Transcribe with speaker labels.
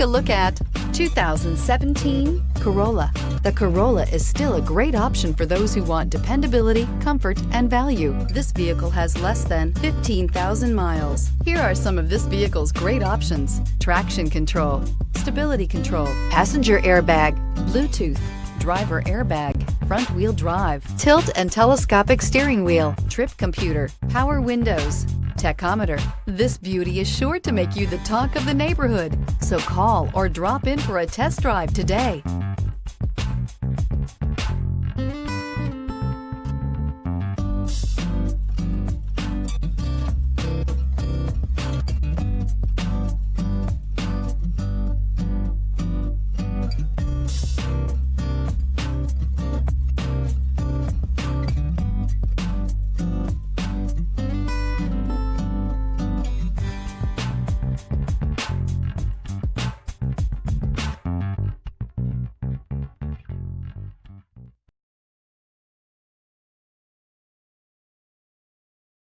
Speaker 1: a look at 2017 Corolla. The Corolla is still a great option for those who want dependability, comfort, and value. This vehicle has less than 15,000 miles. Here are some of this vehicle's great options: traction control, stability control, passenger airbag, Bluetooth, driver airbag, front wheel drive, tilt and telescopic steering wheel, trip computer, power windows, tachometer. This beauty is sure to make you the talk of the neighborhood. So call or drop in for a test drive today.